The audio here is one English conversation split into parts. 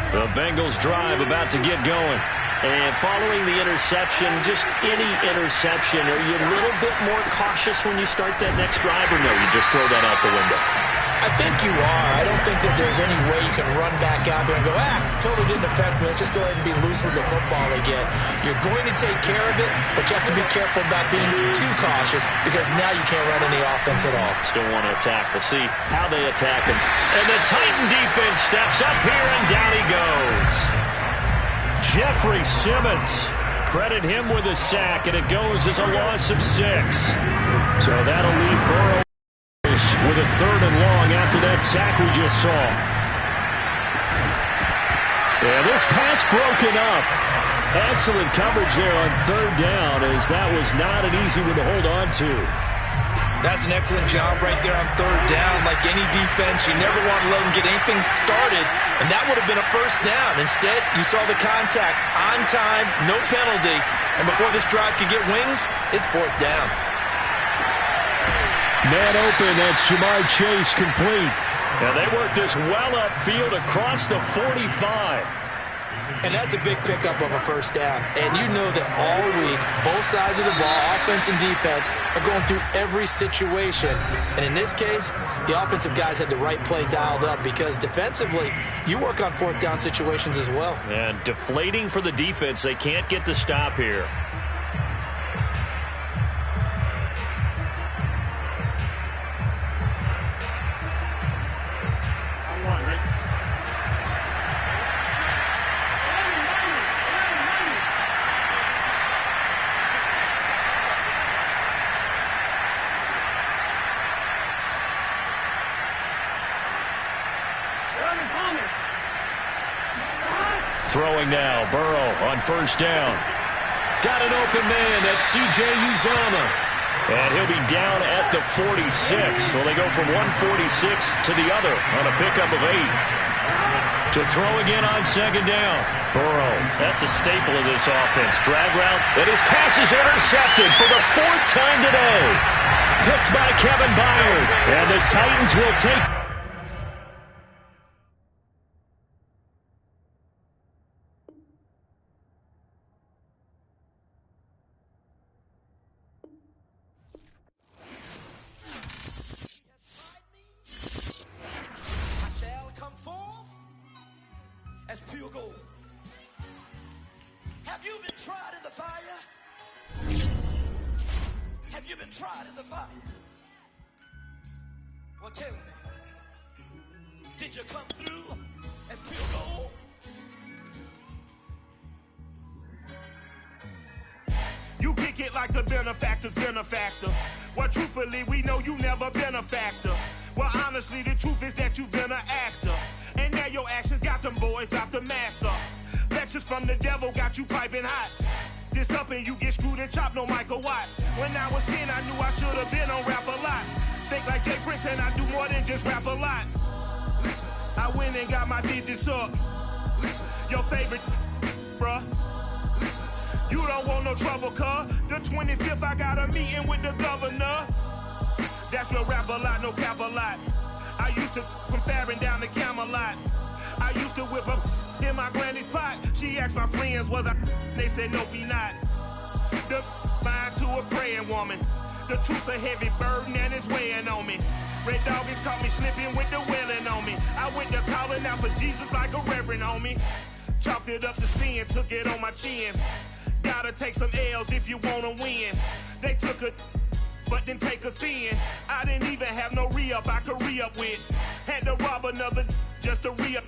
The Bengals drive about to get going. And following the interception, just any interception, are you a little bit more cautious when you start that next drive, or no, you just throw that out the window? I think you are. I don't think that there's any way you can run back out there and go, totally didn't affect me. Let's just go ahead and be loose with the football again. You're going to take care of it, but you have to be careful about being too cautious because now you can't run any offense at all. Still want to attack. We'll see how they attack him. And the Titan defense steps up here, and down he goes. Jeffrey Simmons, credit him with a sack, and it goes as a loss of 6. So that'll leave Burrow with a 3rd and long after that sack we just saw. Yeah, this pass broken up. Excellent coverage there on 3rd down, as that was not an easy one to hold on to. That's an excellent job right there on 3rd down. Like any defense, you never want to let them get anything started, and that would have been a 1st down. Instead, you saw the contact on time, no penalty, and before this drive could get wings, it's 4th down. Man open, that's Jamar Chase complete. Now they work this well upfield across the 45. And that's a big pickup of a 1st down. And you know that all week, both sides of the ball, offense and defense, are going through every situation. And in this case, the offensive guys had the right play dialed up because defensively, you work on 4th down situations as well. And deflating for the defense. They can't get the stop here. Throwing now, Burrow on 1st down. Got an open man, that's C.J. Uzomah. And he'll be down at the 46. So they go from 146 to the other on a pickup of 8. To throw again on 2nd down. Burrow, that's a staple of this offense. Drag route, and his pass is intercepted for the 4th time today. Picked by Kevin Byard. And the Titans will take... Have you been tried in the fire? Have you been tried in the fire? Well, tell me, did you come through as pure gold? You kick it like the benefactor's benefactor. Well, truthfully, we know you never been a factor. Well, honestly, the truth is that you've been an actor. And now your actions got them boys about to mass up. Lectures from the devil got you piping hot. This up and you get screwed and chopped, no Michael Watts. When I was 10, I knew I should have been on Rap a Lot. Think like Jay Prince and I do more than just rap a lot. I went and got my digits up. Your favorite, bruh. You don't want no trouble, cuz. The 25th, I got a meeting with the governor. That's your Rap a Lot, no cap a lot. I used to from Farron down to Camelot. I used to whip up in my granny's pot. She asked my friends, was I? They said, nope, he not. The mind to a praying woman. The truth's a heavy burden and it's weighing on me. Red Doggies caught me slipping with the wailing on me. I went to calling out for Jesus like a reverend on me. Chalked it up to sin, took it on my chin. Gotta take some L's if you wanna win. They took a but didn't take a sin. I didn't even have no re-up I could re-up with. Had to rob another just to re-up.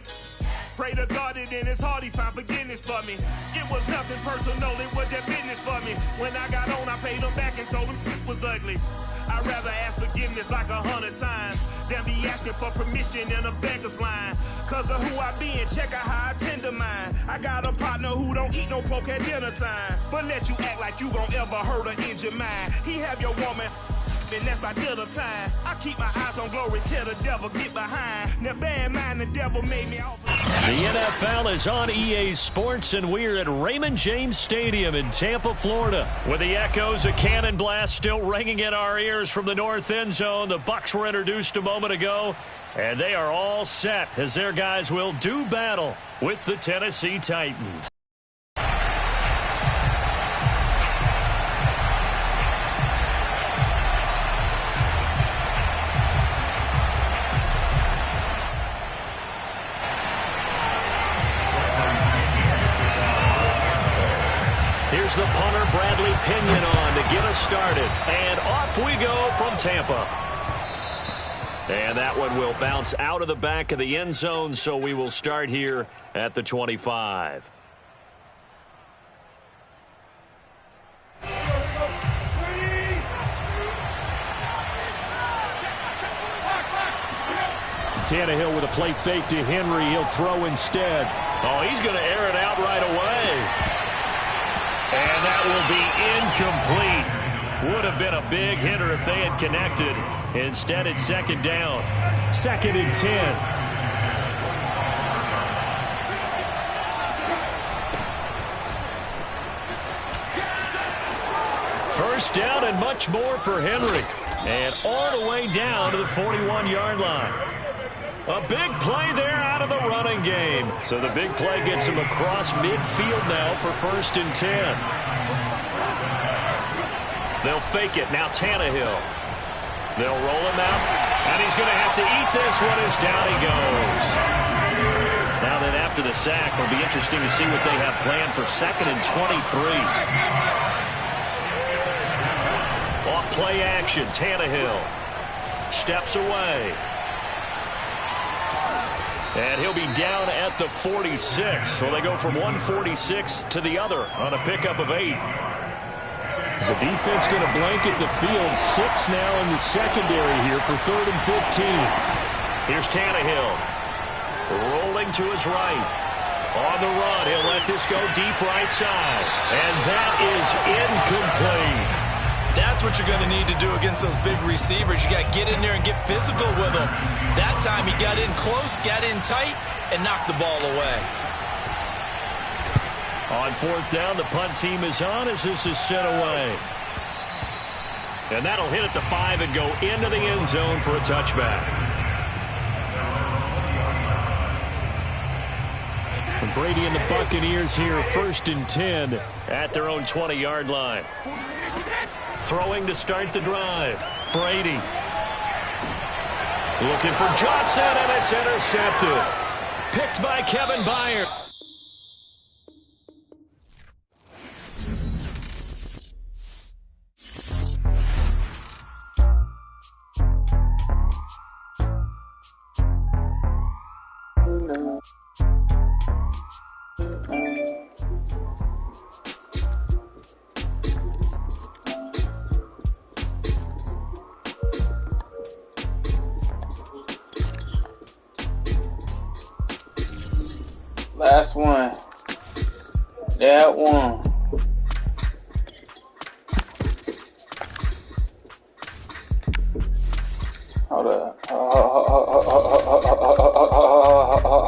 Pray to God that in his heart he found forgiveness for me. It was nothing personal, it was just business for me. When I got on, I paid him back and told him it was ugly. I'd rather ask forgiveness like 100 times than be asking for permission in a beggar's line. Cause of who I be and check out how I tend to mine. I got a partner who don't eat no pork at dinner time, but let you act like you gon' ever hurt or injure mine. He have your woman sleeping, that's my dinner time. I keep my eyes on glory till the devil get behind. Now bear in mind the devil made me off. The NFL is on EA Sports, and we're at Raymond James Stadium in Tampa, Florida. With the echoes of cannon blast still ringing in our ears from the north end zone, the Bucs were introduced a moment ago, and they are all set as their guys will do battle with the Tennessee Titans. Here's the punter, Bradley Pinion, on to get us started. And off we go from Tampa. And that one will bounce out of the back of the end zone, so we will start here at the 25. Tannehill with a play fake to Henry. He'll throw instead. Oh, he's going to air it out right away. And that will be incomplete. Would have been a big hitter if they had connected. Instead, it's second down. 2nd and 10. First down and much more for Henry. And all the way down to the 41-yard line. A big play there out of the running game. So the big play gets him across midfield now for 1st and 10. They'll fake it. Now Tannehill. They'll roll him out. And he's going to have to eat this one as down he goes. Now then after the sack, it'll be interesting to see what they have planned for 2nd and 23. Off play action. Tannehill steps away. And he'll be down at the 46. So they go from 146 to the other on a pickup of 8. The defense going to blanket the field. 6 now in the secondary here for 3rd and 15. Here's Tannehill. Rolling to his right. On the run. He'll let this go deep right side. And that is incomplete. That's what you're going to need to do against those big receivers. You got to get in there and get physical with them. That time he got in close, got in tight, and knocked the ball away. On 4th down, the punt team is on as this is sent away. And that'll hit at the 5 and go into the end zone for a touchback. And Brady and the Buccaneers here, 1st and 10 at their own 20-yard line. Throwing to start the drive. Brady. Looking for Johnson, and it's intercepted. Picked by Kevin Byard. Last one. That one. Hold up.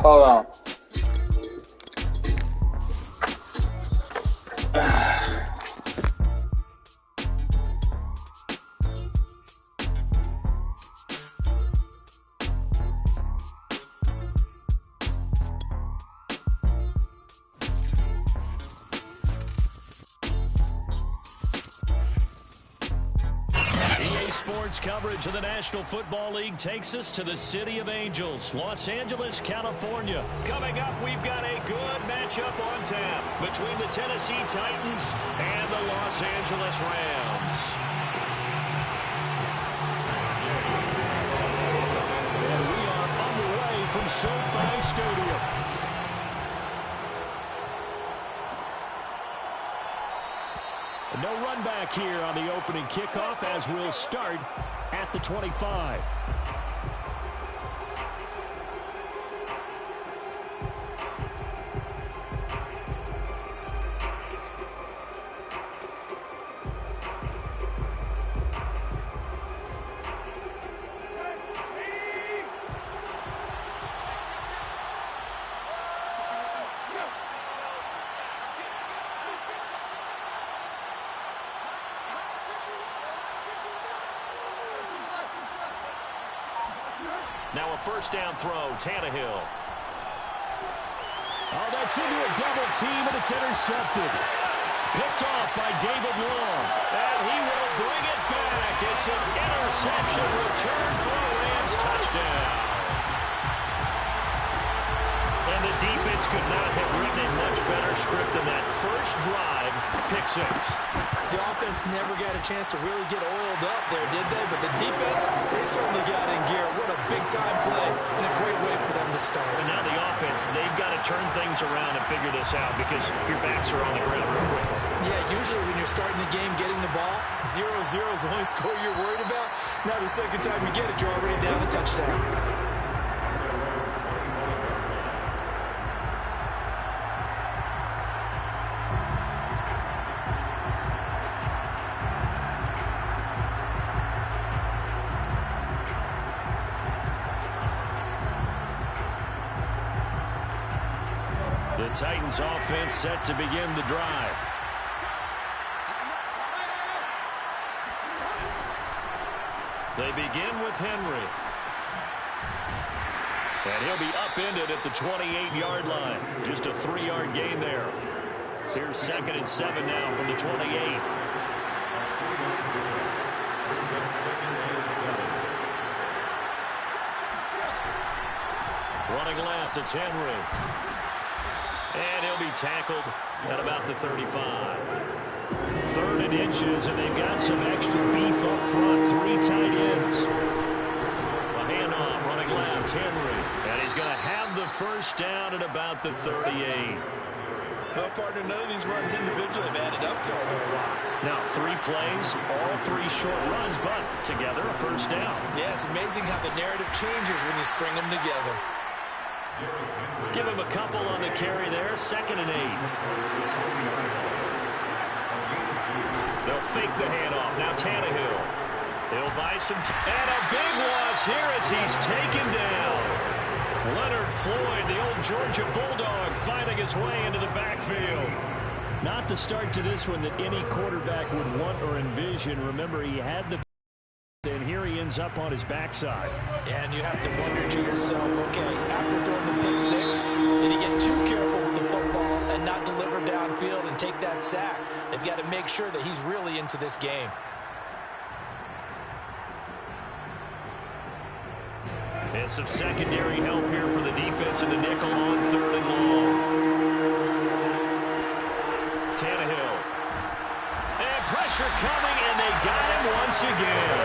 Hold on. Coverage of the National Football League takes us to the City of Angels, Los Angeles, California. Coming up, we've got a good matchup on tap between the Tennessee Titans and the Los Angeles Rams. And we are underway from SoFi Stadium. No run back here on the opening kickoff as we'll start at the 25. Now a first down throw, Tannehill. Oh, that's into a double team, and it's intercepted. Picked off by David Long. And he will bring it back. It's an interception return for a Rams touchdown. And the defense could not have written a much better script than that first drive, pick six. The offense never got a chance to really get oiled up there, did they? But the defense, they certainly got in gear. What a big-time play and a great way for them to start. And now the offense, they've got to turn things around and figure this out because your backs are on the ground real quickly. Yeah, usually when you're starting the game, getting the ball, 0-0 is the only score you're worried about. Now the second time you get it, you're already down a touchdown. The Titans offense set to begin the drive. They begin with Henry. And he'll be upended at the 28-yard line. Just a 3-yard gain there. Here's 2nd and 7 now from the 28. Running left, it's Henry. And he'll be tackled at about the 35. 3rd and inches, and they've got some extra beef up front. 3 tight ends. A handoff, running left, Henry. And he's going to have the first down at about the 38. Well, partner, none of these runs individually have added up to a whole lot. Now 3 plays, all 3 short runs, but together a first down. Yeah, it's amazing how the narrative changes when you string them together. Give him a couple on the carry there. 2nd and 8. They'll fake the handoff. Now Tannehill. He'll buy some and a big loss here as he's taken down. Leonard Floyd, the old Georgia Bulldog, finding his way into the backfield. Not the start to this one that any quarterback would want or envision. Remember, he had the... and here he ends up on his backside. Yeah, and you have to wonder to yourself, okay, after throwing the pick 6, did he get too careful with the football and not deliver downfield and take that sack? They've got to make sure that he's really into this game. And some secondary help here for the defense in the nickel on 3rd and long. Tannehill. And pressure coming, and they got him once again.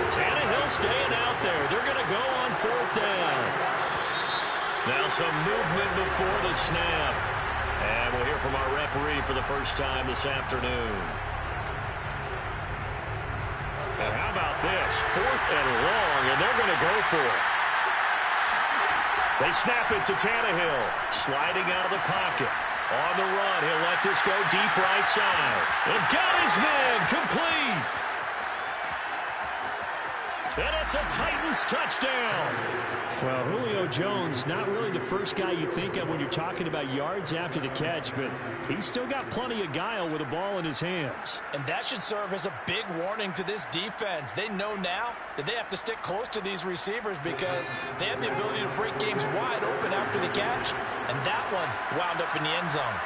Tannehill staying out there. They're going to go on 4th down. Now some movement before the snap. And we'll hear from our referee for the first time this afternoon. And how about this? 4th and long, and they're going to go for it. They snap it to Tannehill. Sliding out of the pocket. On the run, he'll let this go deep right side. And got his man complete. And it's a Titans touchdown. Well, Julio Jones, not really the first guy you think of when you're talking about yards after the catch, but he's still got plenty of guile with a ball in his hands. And that should serve as a big warning to this defense. They know now that they have to stick close to these receivers because they have the ability to break games wide open after the catch. And that one wound up in the end zone.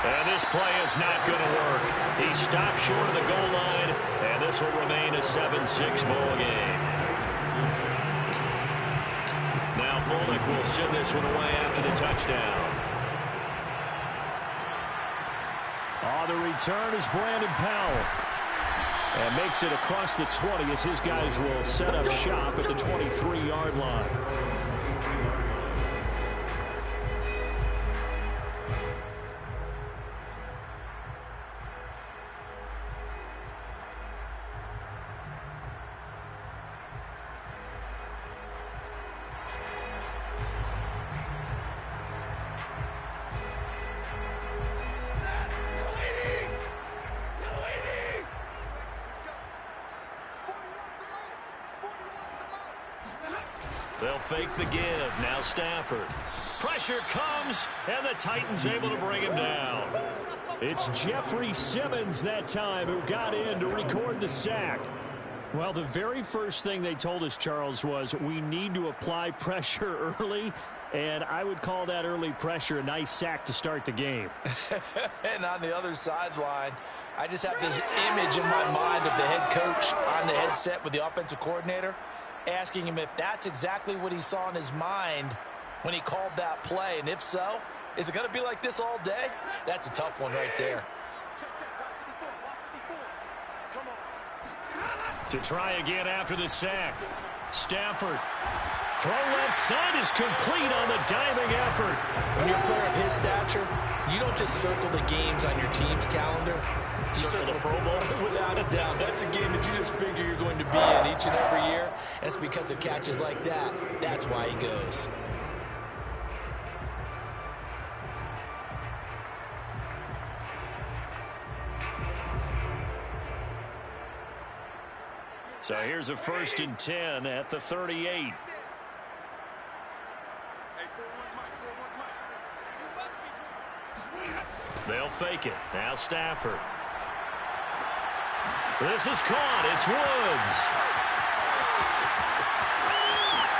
And this play is not going to work. He stopped short of the goal line, and this will remain a 7-6 ball game. Now Bullock will send this one away after the touchdown. The return is Brandon Powell. And makes it across the 20 as his guys will set up shop at the 23-yard line. They'll fake the give. Now Stafford. Pressure comes, and the Titans able to bring him down. It's Jeffrey Simmons that time who got in to record the sack. Well, the very first thing they told us, Charles, was we need to apply pressure early, and I would call that early pressure a nice sack to start the game. And on the other sideline, I just have this image in my mind of the head coach on the headset with the offensive coordinator, asking him if that's exactly what he saw in his mind when he called that play. And if so, is it going to be like this all day? That's a tough one right there. To try again after the sack. Stafford. Throw left side is complete on the diving effort. When you're a player of his stature, you don't just circle the games on your team's calendar. You circle the Pro Bowl. Without a doubt. That's a game that you just figure you're going to be in each and every year. And it's because of catches like that. That's why he goes. So here's a 1st and 10 at the 38. They'll fake it. Now Stafford. This is caught. It's Woods.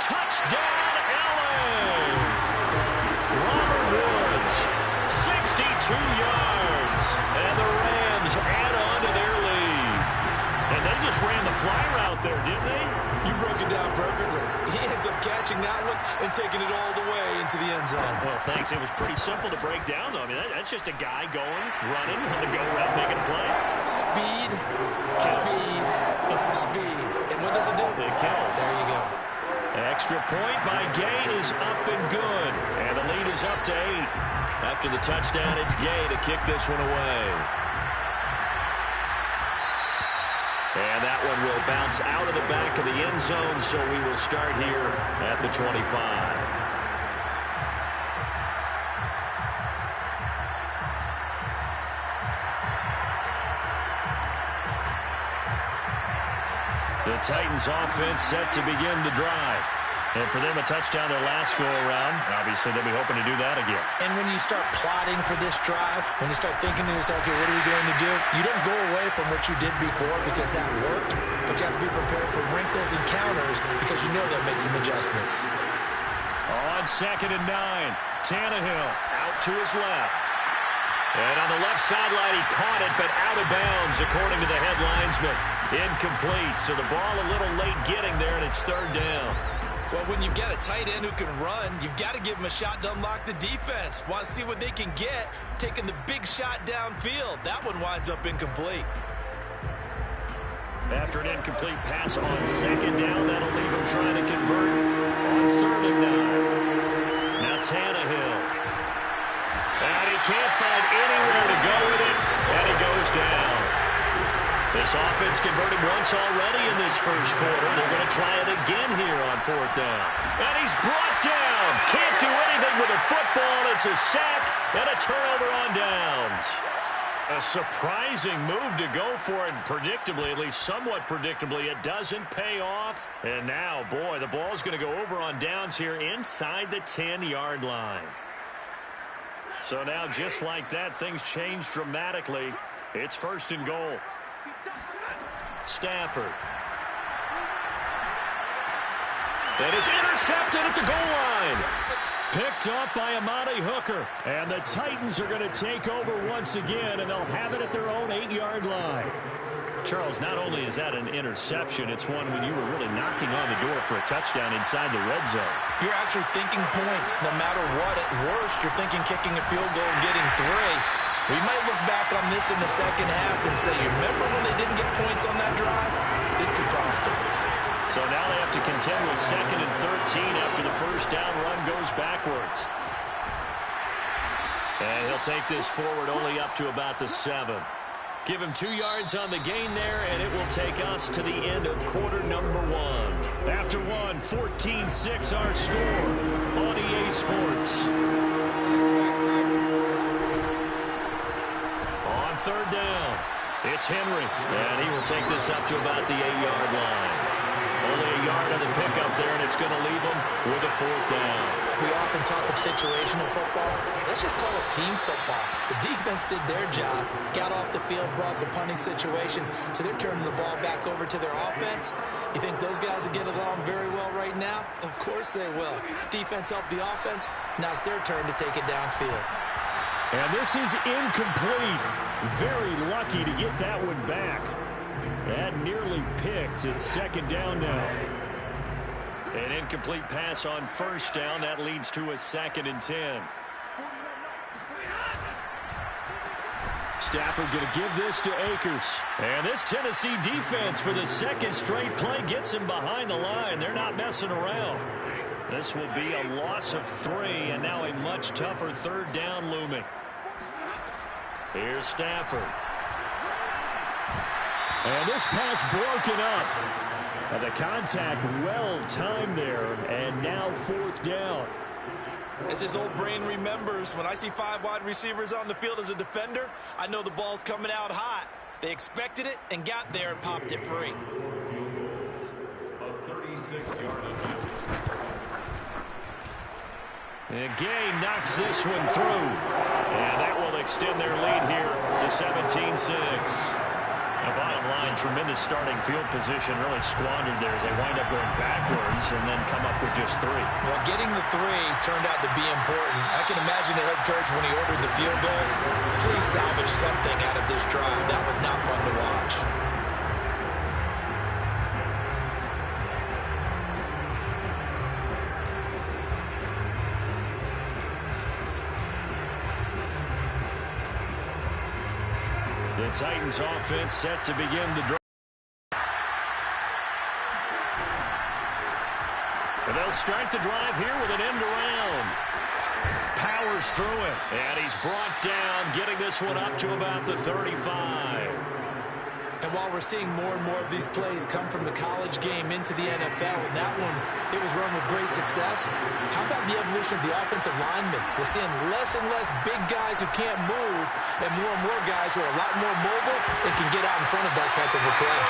Touchdown, LA! Robert Woods, 62 yards. And the Rams add on to their lead. And they just ran the fly route there, didn't they? You broke it down perfectly. He ends up catching that one and taking it all the way into the end zone. Well, thanks. It was pretty simple to break down, though. I mean, that's just a guy going, running, on the go route, making a play. Speed, speed, speed. And what does it do? It kills. There you go. Extra point by Gay is up and good. And the lead is up to 8. After the touchdown, it's Gay to kick this one away. And that one will bounce out of the back of the end zone, so we will start here at the 25. The Titans offense set to begin the drive. And for them, a touchdown their last go-around. Obviously, they'll be hoping to do that again. And when you start plotting for this drive, when you start thinking to yourself, okay, what are we going to do? You don't go away from what you did before because that worked, but you have to be prepared for wrinkles and counters because you know they'll make some adjustments. On 2nd and 9, Tannehill out to his left. And on the left sideline, he caught it, but out of bounds, according to the head linesman. Incomplete, so the ball a little late getting there, and it's 3rd down. Well, when you've got a tight end who can run, you've got to give him a shot to unlock the defense. Want to see what they can get, taking the big shot downfield. That one winds up incomplete. After an incomplete pass on 2nd down, that'll leave him trying to convert on 3rd and 9. Now Tannehill. And he can't find anywhere to go with it, and he goes down. This offense converted once already in this first quarter. They're going to try it again here on 4th down. And he's brought down. Can't do anything with a football. It's a sack and a turnover on downs. A surprising move to go for it, and predictably, at least somewhat predictably, it doesn't pay off. And now, boy, the ball's going to go over on downs here inside the 10-yard line. So now, just like that, things change dramatically. It's 1st and goal. Stafford. And it's intercepted at the goal line. Picked up by Amani Hooker. And the Titans are going to take over once again, and they'll have it at their own 8-yard line. Charles, not only is that an interception, it's one when you were really knocking on the door for a touchdown inside the red zone. You're actually thinking points no matter what. At worst, you're thinking kicking a field goal and getting 3. We might look back on this in the second half and say, you remember when they didn't get points on that drive? This could cost them. So now they have to contend with 2nd and 13 after the first down run goes backwards. And he'll take this forward only up to about the 7. Give him 2 yards on the gain there, and it will take us to the end of quarter number 1. After 1, 14-6 our score on EA Sports. On 3rd down, it's Henry, and he will take this up to about the 8-yard line. Only a yard on the pickup there, and it's going to leave him with a 4th down. We often talk of situational football. Let's just call it team football. The defense did their job, got off the field, brought the punting situation, so they're turning the ball back over to their offense. You think those guys will get along very well right now? Of course they will. Defense helped the offense. Now it's their turn to take it downfield. And this is incomplete. Very lucky to get that one back. That nearly picked. It's second down now. An incomplete pass on first down. That leads to a 2nd and 10. Stafford going to give this to Akers. And this Tennessee defense for the second straight play gets him behind the line. They're not messing around. This will be a loss of 3, and now a much tougher 3rd down looming. Here's Stafford. And this pass broken up. The contact well timed there, and now 4th down. As his old brain remembers, when I see 5 wide receivers on the field as a defender, I know the ball's coming out hot. They expected it and got there and popped it free. A 36-yard attempt. And Gay knocks this one through. And that will extend their lead here to 17-6. The bottom line, tremendous starting field position, really squandered there as they wind up going backwards and then come up with just 3. Well, getting the 3 turned out to be important. I can imagine the head coach when he ordered the field goal. Please salvage something out of this drive. That was not fun to watch. The Titans offense set to begin the drive. And they'll start the drive here with an end around. Powers through it. And he's brought down, getting this one up to about the 35. And while we're seeing more and more of these plays come from the college game into the NFL, and that one, it was run with great success, how about the evolution of the offensive linemen? We're seeing less and less big guys who can't move, and more guys who are a lot more mobile and can get out in front of that type of a play.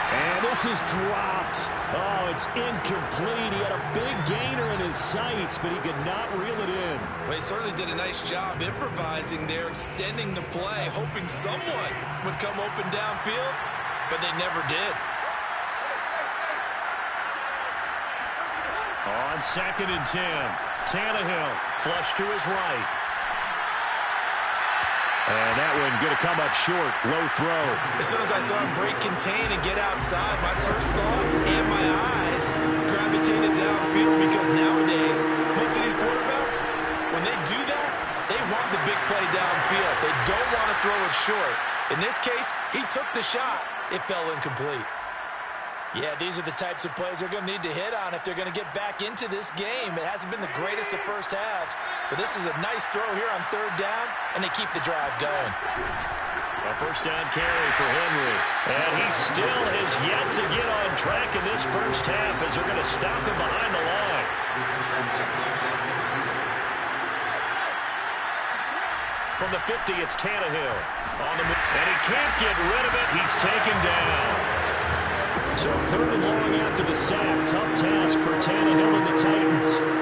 And this is dropped. Oh, it's incomplete. He had a big gainer in his sights, but he could not reel it in. Well, he certainly did a nice job improvising there, extending the play, hoping someone would come open downfield, but they never did. On 2nd and 10, Tannehill flush to his right. And that one going to come up short. Low throw. As soon as I saw him break contain and get outside, my first thought and my eyes gravitated downfield, because nowadays, most of these quarterbacks, when they do that, they want the big play downfield. They don't want to throw it short. In this case, he took the shot. It fell incomplete. Yeah, these are the types of plays they're going to need to hit on if they're going to get back into this game. It hasn't been the greatest of first halves, but this is a nice throw here on 3rd down, and they keep the drive going. A first down carry for Henry, and he still has yet to get on track in this first half as they're going to stop him behind the line. From the 50, it's Tannehill. And he can't get rid of it. He's taken down. So 3rd and long after the sack. Tough task for Tannehill and the Titans.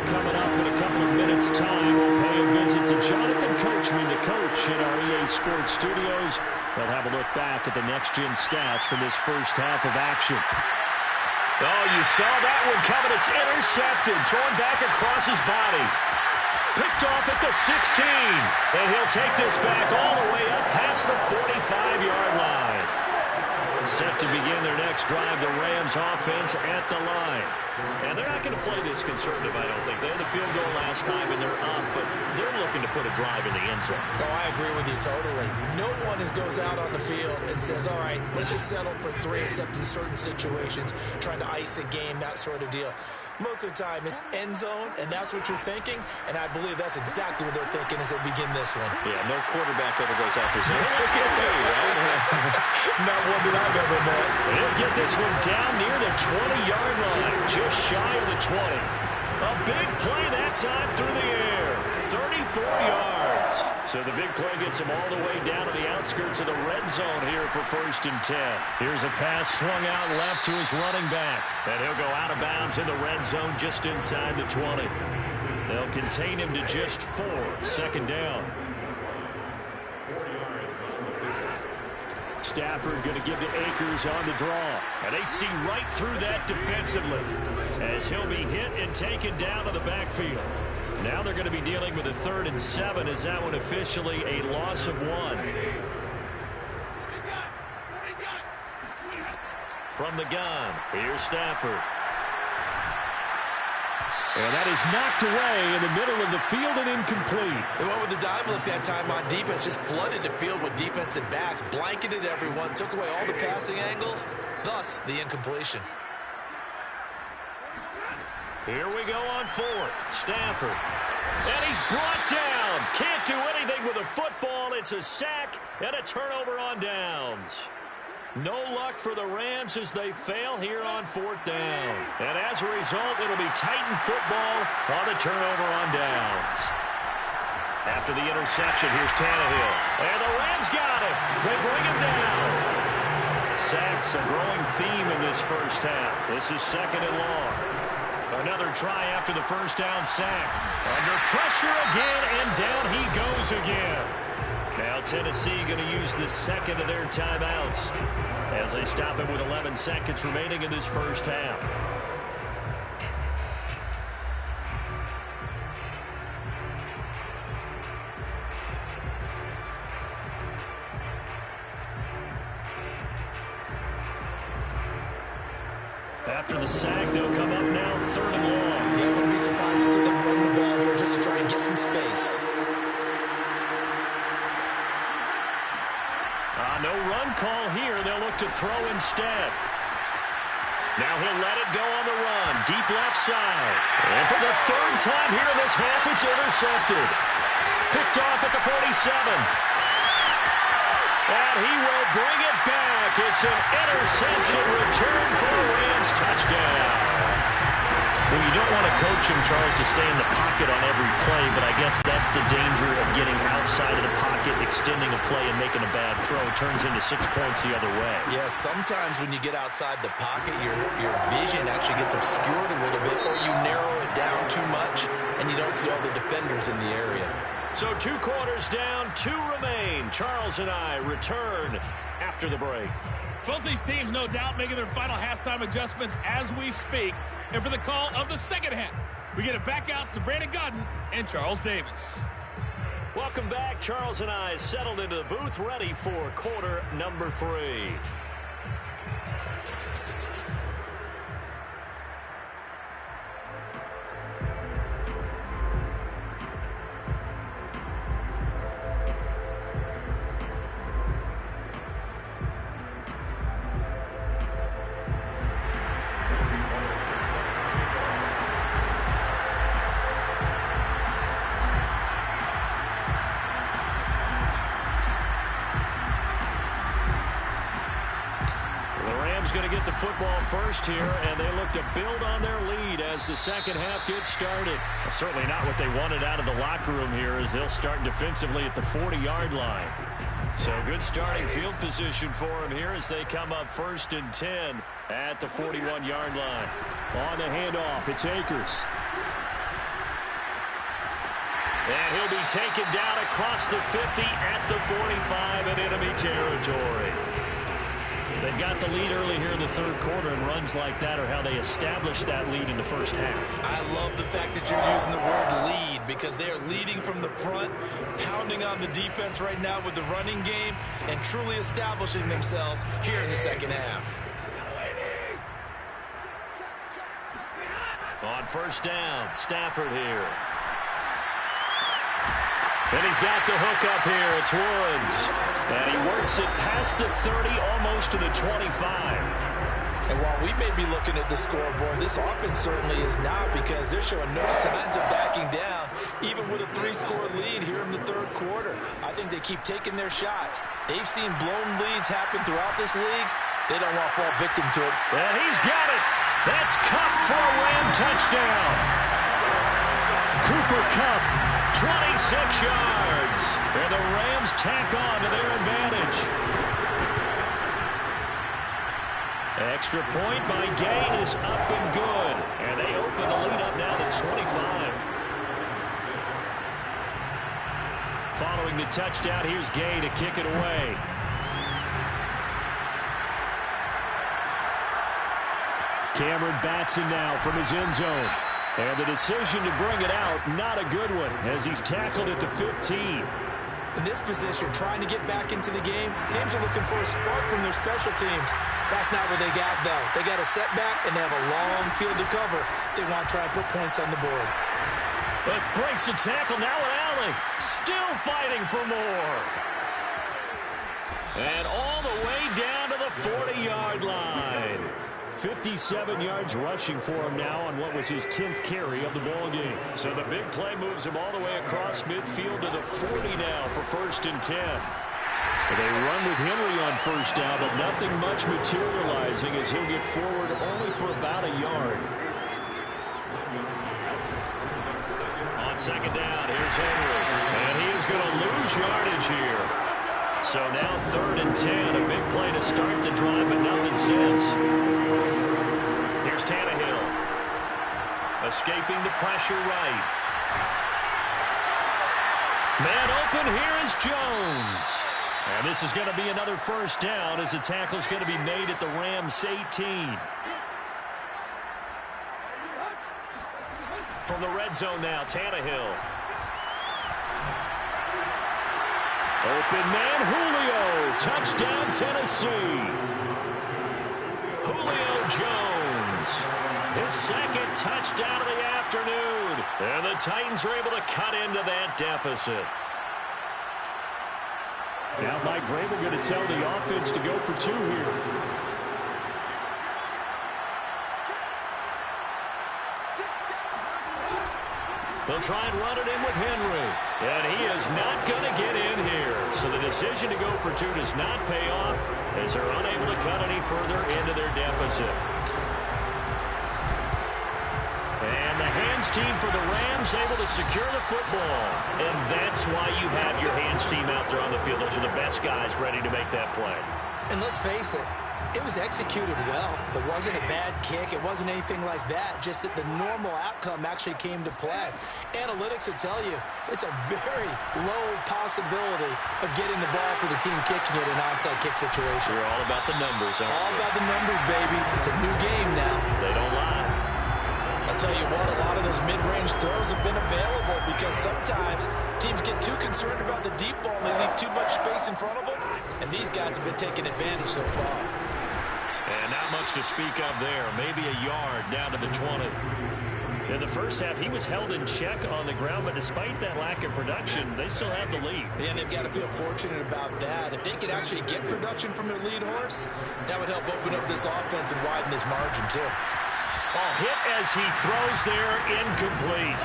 Coming up in a couple of minutes' time, we'll pay a visit to Jonathan Coachman, the coach in our EA Sports studios. They'll have a look back at the next-gen stats from this first half of action. Oh, you saw that one coming. It's intercepted, thrown back across his body. Picked off at the 16. And he'll take this back all the way up past the 45-yard line. Set to begin their next drive, the Rams offense at the line. Now, they're not going to play this conservative, I don't think. They had the field goal last time, and they're up, but they're looking to put a drive in the end zone. Oh, I agree with you totally. No one confidence goes out on the field and says, all right, let's just settle for 3, except in certain situations, trying to ice a game, that sort of deal. Most of the time, it's end zone, and that's what you're thinking, and I believe that's exactly what they're thinking as they begin this one. Yeah, no quarterback ever goes out there saying, hey, let's get free, right? Not one that I've ever met. He'll get this one down near the 20-yard line, just shy of the 20. A big play that time through the air, 34 yards. So the big play gets him all the way down to the outskirts of the red zone here for 1st and 10. Here's a pass swung out left to his running back. And he'll go out of bounds in the red zone just inside the 20. They'll contain him to just 4, 2nd down. Stafford going to give to Akers on the draw. And they see right through that defensively as he'll be hit and taken down to the backfield. Now they're going to be dealing with a 3rd and 7 as that one officially a loss of 1. From the gun, here's Stafford. And that is knocked away in the middle of the field and incomplete. They went with the dive look that time on defense, just flooded the field with defensive backs, blanketed everyone, took away all the passing angles, thus the incompletion. Here we go on 4th. Stafford. And he's brought down. Can't do anything with a football. It's a sack and a turnover on downs. No luck for the Rams as they fail here on 4th down. And as a result, it'll be Titan football on the turnover on downs. After the interception, here's Tannehill. And the Rams got him. They bring him down. Sacks a growing theme in this first half. This is 2nd and long. Another try after the 1st down sack. Under pressure again, and down he goes again. Now Tennessee going to use the 2nd of their timeouts as they stop him with 11 seconds remaining in this first half. After the sack, they'll come up now 3rd and long. Yeah, I wouldn't be surprised to see them run the ball here just to try and get some space. No run call here. They'll look to throw instead. Now he'll let it go on the run. Deep left side. And for the 3rd time here in this half, it's intercepted. Picked off at the 47. And he will bring it back. It's an interception return for a Rams touchdown. Well, you don't want to coach him, Charles, to stay in the pocket on every play, but I guess that's the danger of getting outside of the pocket, extending a play, and making a bad throw. It turns into 6 points the other way. Yeah, sometimes when you get outside the pocket, your vision actually gets obscured a little bit, or you narrow it down too much, and you don't see all the defenders in the area. So 2 quarters down, 2 remain. Charles and I return after the break. Both these teams, no doubt, making their final halftime adjustments as we speak. And for the call of the 2nd half, we get it back out to Brandon Godden and Charles Davis. Welcome back. Charles and I settled into the booth, ready for quarter number 3. Going to get the football first here, and they look to build on their lead as the 2nd half gets started. Well, certainly not what they wanted out of the locker room here, as they'll start defensively at the 40-yard line. So good starting field position for them here as they come up 1st and 10 at the 41-yard line. On the handoff, it's Akers. And he'll be taken down across the 50 at the 45 in enemy territory. They've got the lead early here in the 3rd quarter, and runs like that are how they establish that lead in the first half. I love the fact that you're using the word lead, because they are leading from the front, pounding on the defense right now with the running game, and truly establishing themselves here in the 2nd half. On 1st down, Stafford here. And he's got the hook up here. It's Woods. And he works converts it past the 30, almost to the 25. And while we may be looking at the scoreboard, this offense certainly is not, because they're showing no signs of backing down, even with a 3-score lead here in the third quarter. I think they keep taking their shots. They've seen blown leads happen throughout this league. They don't want to fall victim to it. And he's got it. That's Kupp for a Ram touchdown. Cooper Kupp, 26 yards. And the Rams tack on to their advantage. Extra point by Gain is up and good. And they open the lead up now to 25. Following the touchdown, here's Gay to kick it away. Cameron Batson now from his end zone. And the decision to bring it out, not a good one, as he's tackled at the 15. In this position, trying to get back into the game, teams are looking for a spark from their special teams. That's not what they got, though. They got a setback, and they have a long field to cover if they want to try and put points on the board. But breaks the tackle now with Allen. Still fighting for more. And all the way down to the 40-yard line. 57 yards rushing for him now on what was his 10th carry of the ball game. So the big play moves him all the way across midfield to the 40 now for 1st and 10. They run with Henry on first down, but nothing much materializing as he'll get forward only for about a yard. On 2nd down, here's Henry. And he is going to lose yardage here. So now 3rd and 10. A big play to start the drive, but nothing since. Here's Tannehill. Escaping the pressure right. Man open, here is Jones. And this is going to be another 1st down as the tackle is going to be made at the Rams 18. From the red zone now, Tannehill. Open man, Julio. Touchdown, Tennessee. Julio Jones. His 2nd touchdown of the afternoon. And the Titans are able to cut into that deficit. Now Mike Vrabel going to tell the offense to go for 2 here. They'll try and run it in with Henry. And he is not going to get in here. So the decision to go for 2 does not pay off as they're unable to cut any further into their deficit. And the hands team for the Rams able to secure the football. And that's why you have your hands team out there on the field. Those are the best guys ready to make that play. And let's face it, it was executed well. It wasn't a bad kick. It wasn't anything like that. Just that the normal outcome actually came to play. Analytics will tell you it's a very low possibility of getting the ball for the team kicking it in an onside kick situation. You're all about the numbers, aren't you? All about the numbers, baby. It's a new game now. They don't lie. I'll tell you what, a lot of those mid-range throws have been available because sometimes teams get too concerned about the deep ball and they leave too much space in front of them, and these guys have been taking advantage so far. And not much to speak of there. Maybe a yard down to the 20. In the first half, he was held in check on the ground, but despite that lack of production, they still have the lead. And they've got to feel fortunate about that. If they could actually get production from their lead horse, that would help open up this offense and widen this margin, too. Ball hit as he throws there, incomplete.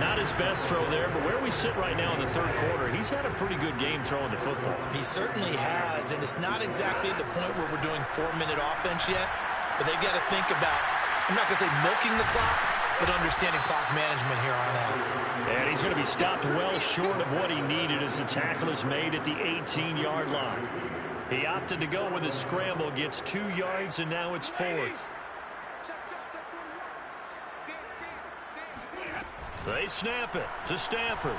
Not his best throw there, but where we sit right now in the third quarter, he's had a pretty good game throwing the football. He certainly has, and it's not exactly at the point where we're doing 4-minute offense yet, but they've got to think about, I'm not going to say milking the clock, but understanding clock management here on out. And he's going to be stopped well short of what he needed as the tackle is made at the 18-yard line. He opted to go with a scramble, gets 2 yards, and now it's 4th. They snap it to Stafford.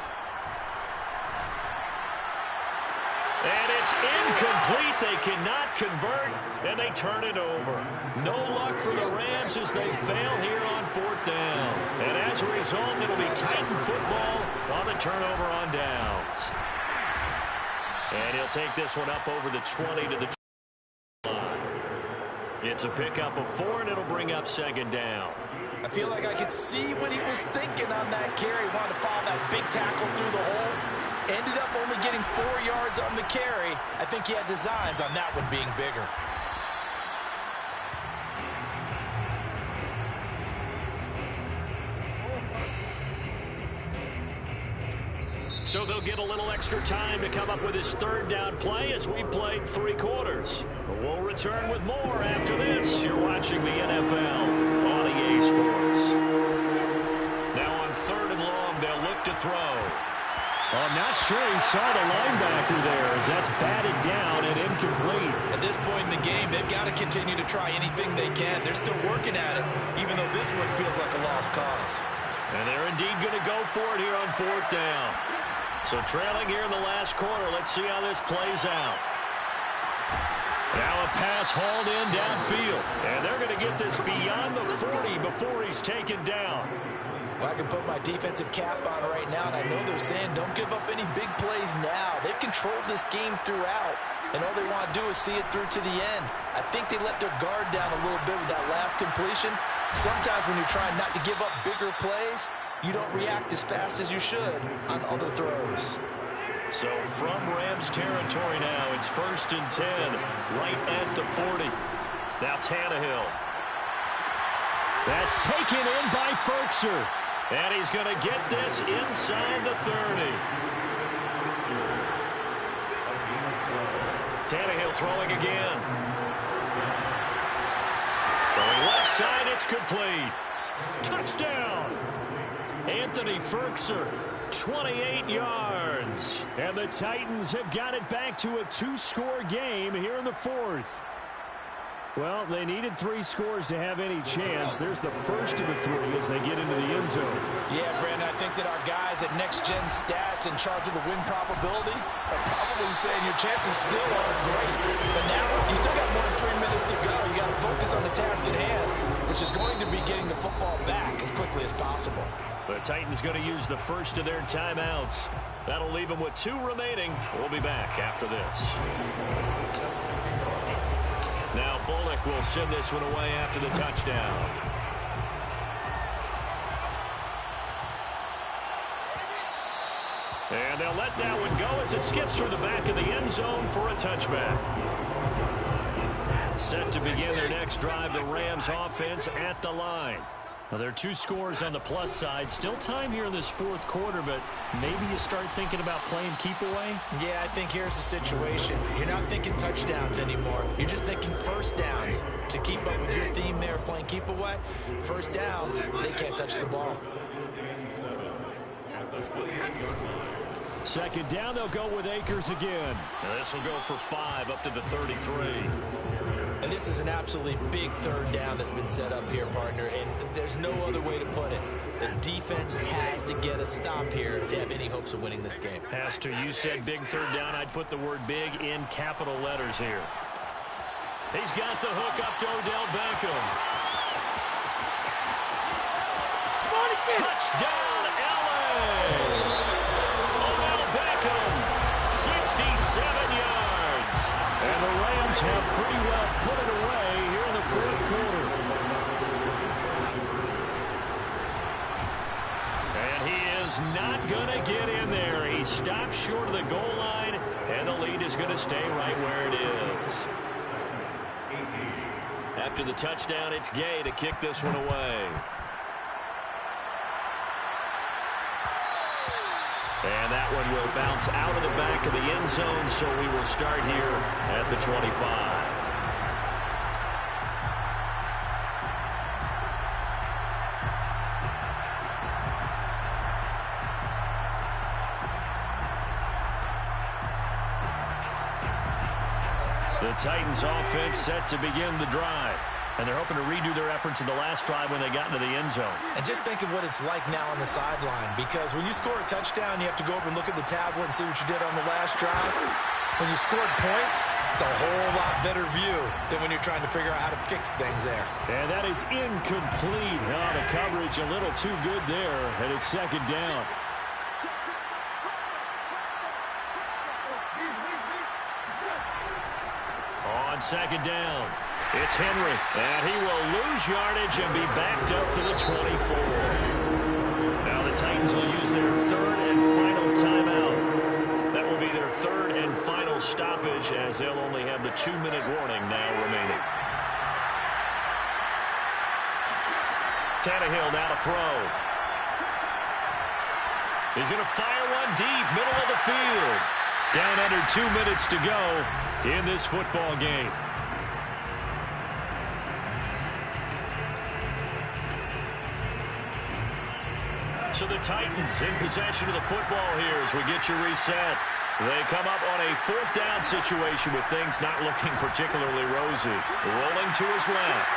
And it's incomplete. They cannot convert, and they turn it over. No luck for the Rams as they fail here on 4th down. And as a result, it'll be Titan football on the turnover on downs. And he'll take this one up over the 20 to the line. It's a pickup of 4, and it'll bring up 2nd down. I feel like I could see what he was thinking on that carry. Wanted to follow that big tackle through the hole. Ended up only getting 4 yards on the carry. I think he had designs on that one being bigger. So they'll get a little extra time to come up with his third down play as we've played 3 quarters. We'll return with more after this. You're watching the NFL on EA Sports. Now on 3rd and long, they'll look to throw. I'm not sure he saw the linebacker there as that's batted down and incomplete. At this point in the game, they've got to continue to try anything they can. They're still working at it, even though this one feels like a lost cause. And they're indeed going to go for it here on 4th down. So trailing here in the last quarter, let's see how this plays out. Now a pass hauled in downfield. And they're going to get this beyond the 40 before he's taken down. Well, I can put my defensive cap on right now, and I know they're saying don't give up any big plays now. They've controlled this game throughout, and all they want to do is see it through to the end. I think they let their guard down a little bit with that last completion. Sometimes when you're trying not to give up bigger plays, you don't react as fast as you should on other throws. So from Rams territory now, it's 1st and 10, right at the 40. Now Tannehill. That's taken in by Ferkser. And he's going to get this inside the 30. Tannehill throwing again. Throwing left side, it's complete. Touchdown! Anthony Ferkser, 28 yards. And the Titans have got it back to a 2-score game here in the 4th. Well, they needed 3 scores to have any chance. There's the first of the 3 as they get into the end zone. Yeah, Brandon, I think that our guys at Next Gen Stats in charge of the win probability are probably saying your chances still aren't great. But now you still got more than 3 minutes to go. You got to focus on the task at hand, which is going to be getting the football back as quickly as possible. The Titans going to use the first of their timeouts. That'll leave them with 2 remaining. We'll be back after this. Now Bullock will send this one away after the touchdown. And they'll let that one go as it skips through the back of the end zone for a touchback. Set to begin their next drive, the Rams offense at the line. Now, there are 2 scores on the plus side. Still time here in this 4th quarter, but maybe you start thinking about playing keep away? Yeah, I think here's the situation. You're not thinking touchdowns anymore. You're just thinking first downs. To keep up with your theme there, playing keep away, first downs, they can't touch the ball. 2nd down, they'll go with Akers again. Now, this will go for 5 up to the 33. And this is an absolutely big 3rd down that's been set up here, partner, and there's no other way to put it. The defense has to get a stop here to have any hopes of winning this game. Has to. You said big 3rd down. I'd put the word big in capital letters here. He's got the hook up to Odell Beckham. Touchdown, LA! Odell Beckham, 67 yards. And the Rams have pretty well put it away here in the 4th quarter. And he is not going to get in there. He stopped short of the goal line, and the lead is going to stay right where it is. After the touchdown, it's Gay to kick this one away. And that one will bounce out of the back of the end zone, so we will start here at the 25. The Titans offense set to begin the drive. And they're hoping to redo their efforts in the last drive when they got into the end zone. And just think of what it's like now on the sideline, because when you score a touchdown, you have to go over and look at the tablet and see what you did on the last drive. When you scored points, it's a whole lot better view than when you're trying to figure out how to fix things there. And that is incomplete. Oh, the coverage a little too good there, and it's 2nd down. On 2nd down, it's Henry, and he will lose yardage and be backed up to the 24. Now the Titans will use their 3rd and final timeout. their third and final stoppage as they'll only have the 2-minute warning now remaining. Tannehill now to throw. He's going to fire one deep, middle of the field. Down under 2 minutes to go in this football game. So the Titans in possession of the football here as we get you reset. They come up on a 4th down situation with things not looking particularly rosy. Rolling to his left.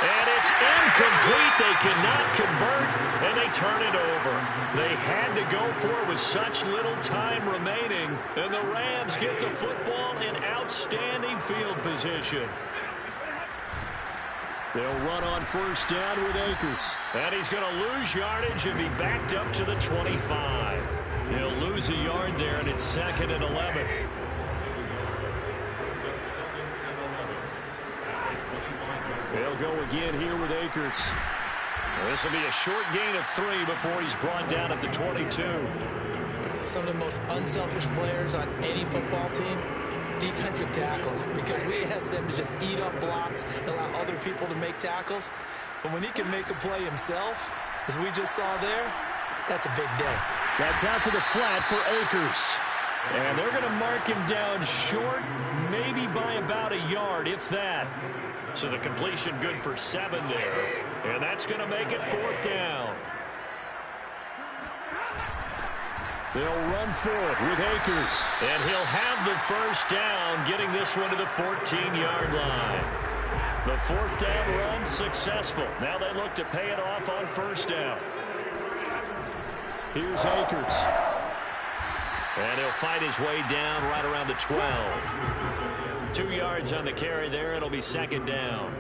And it's incomplete. They cannot convert, and they turn it over. They had to go for it with such little time remaining, and the Rams get the football in outstanding field position. They'll run on 1st down with Akers. And he's going to lose yardage and be backed up to the 25. He'll lose a yard there, and it's 2nd and 11. They'll go again here with Akers. This will be a short gain of 3 before he's brought down at the 22. Some of the most unselfish players on any football team, defensive tackles, because we ask them to just eat up blocks and allow other people to make tackles. But when he can make a play himself, as we just saw there, that's a big day. That's out to the flat for Akers. And they're going to mark him down short, maybe by about a yard, if that. So the completion good for 7 there. And that's going to make it 4th down. They'll run for it with Akers. And he'll have the 1st down, getting this one to the 14-yard line. The 4th down run successful. Now they look to pay it off on 1st down. Here's Akers. And he'll fight his way down right around the 12. 2 yards on the carry there. It'll be 2nd down.